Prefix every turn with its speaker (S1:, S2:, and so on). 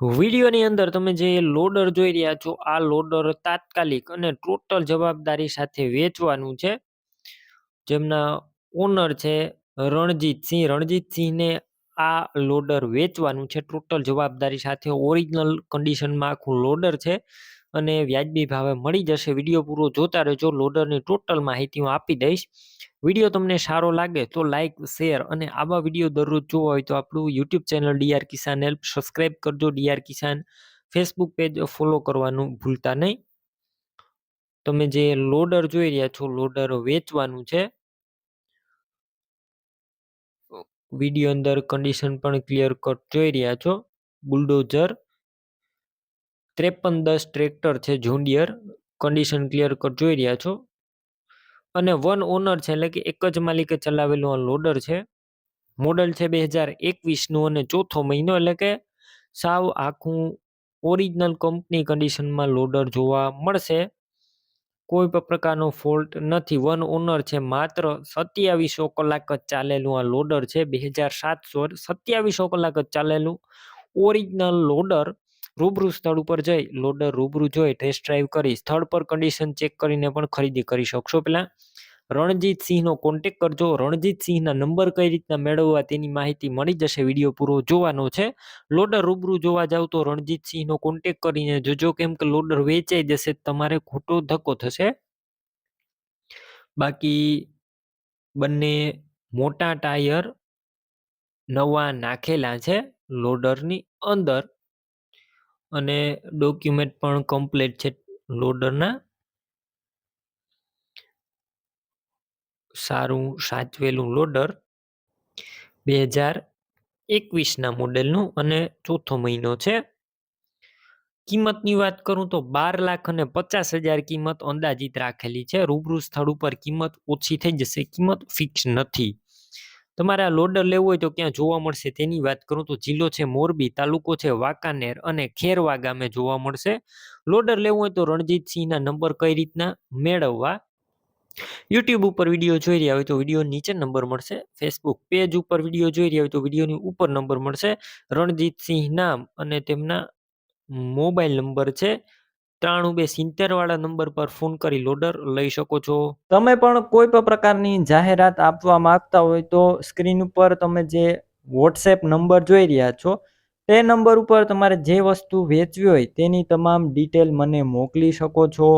S1: વિડીયોની અંદર તમે જે લોડર જોઈ રહ્યા છો, આ લોડર તાત્કાલિક અને ટોટલ જવાબદારી સાથે વેચવાનું છે. જેમના ઓનર છે રણજીતસિંહ. રણજીતસિંહને આ લોડર વેચવાનું છે ટોટલ જવાબદારી સાથે. ઓરિજિનલ કન્ડિશનમાં આખું લોડર છે અને વ્યાજબી ભાવે મળી જશે. વિડીયો પૂરો જોતા રહેજો. લોડરની ટોટલ માહિતી હું આપી દઈશ. વિડીયો તમને સારો લાગે તો લાઇક, શેર અને આવા વિડીયો દરરોજ જોવા હોય તો આપણું યુટ્યુબ ચેનલ ડીઆર કિસાન હેલ્પ સબસ્ક્રાઇબ કરજો. ડીઆર કિસાન ફેસબુક પેજ ફોલો કરવાનું ભૂલતા નહીં. તમે જે લોડર જોઈ રહ્યા છો, લોડર વેચવાનું છે. વિડીયો અંદર કન્ડિશન પણ ક્લિયર કટ જોઈ રહ્યા છો. બુલડોઝર 5310 ટ્રેક્ટર છે, જોન્ડિયર. કન્ડિશન ક્લિયર કટ જોઈ રહ્યા છો અને વન ઓનર છે, એટલે કે એક જ માલિકે ચલાવેલું આ લોડર છે. મોડલ છે 2021 નું અને ચોથો મહિનો, એટલે કે સાવ આખું ઓરિજિનલ કંપની કન્ડિશનમાં લોડર જોવા મળશે. કોઈ પણ પ્રકારનો ફોલ્ટ નથી. વન ઓનર છે. માત્ર 2700 કલાક જ ચાલેલું આ લોડર છે. 2700 કલાક જ ચાલેલું ઓરિજિનલ લોડર. રૂબરૂ સ્થળ ઉપર જઈ લોડર રૂબરૂ જોઈ ટેસ્ટ ડ્રાઈવ કરી સ્થળ પર કન્ડિશન ચેક કરીને પણ ખરીદી કરી શકશો. પેલા રણજીતસિંહનો કોન્ટેક કરજો. રણજીતસિંહના નંબર કઈ રીતના મેળવવા તેની માહિતી મળી જશે. વિડીયો પૂરો જોવાનો છે. લોડર રૂબરૂ જોવા જાવ તો રણજીતસિંહનો કોન્ટેક કરીને જોજો, કેમ કે લોડર વેચાઈ જશે તમારે ખોટો ધક્કો થશે. બાકી બંને મોટા ટાયર નવા નાખેલા છે લોડરની અંદર અને ડોક્યુમેન્ટ પણ કમ્પ્લીટ છે લોડરના. સારું સાચવેલું લોડર 2021 મોડેલનું અને ચોથો મહિનો છે. કિંમતની વાત કરું તો 12,50,000 કિંમત અંદાજિત રાખેલી છે. રૂબરૂ સ્થળ ઉપર કિંમત ઓછી થઈ જશે. કિંમત ફિક્સ નથી. તમારે આ લોડર લેવું હોય તો ક્યાં જોવા મળશે તેની વાત કરું તો જિલ્લો છે મોરબી, તાલુકો છે વાંકાનેર અને ખેરવા ગામે જોવા મળશે. લોડર લેવું હોય તો રણજીતસિંહના નંબર કઈ રીતના મેળવવા? યુટ્યુબ ઉપર વિડીયો જોઈ રહ્યા હોય તો વિડીયો નીચે નંબર મળશે. ફેસબુક પેજ ઉપર વિડીયો જોઈ રહ્યા હોય તો વિડીયોની ઉપર નંબર મળશે. રણજીતસિંહ નામ અને તેમના મોબાઈલ નંબર છે. 9370 વાળા નંબર પર ફોન કરી લોડર લઈ શકો છો. તમે પણ કોઈ પણ પ્રકારની જાહેરાત આપવા માંગતા હોય તો સ્ક્રીન ઉપર તમે જે વોટ્સએપ નંબર જોઈ રહ્યા છો તે નંબર ઉપર તમારે જે વસ્તુ વેચવી હોય તેની તમામ ડિટેલ મને મોકલી શકો છો.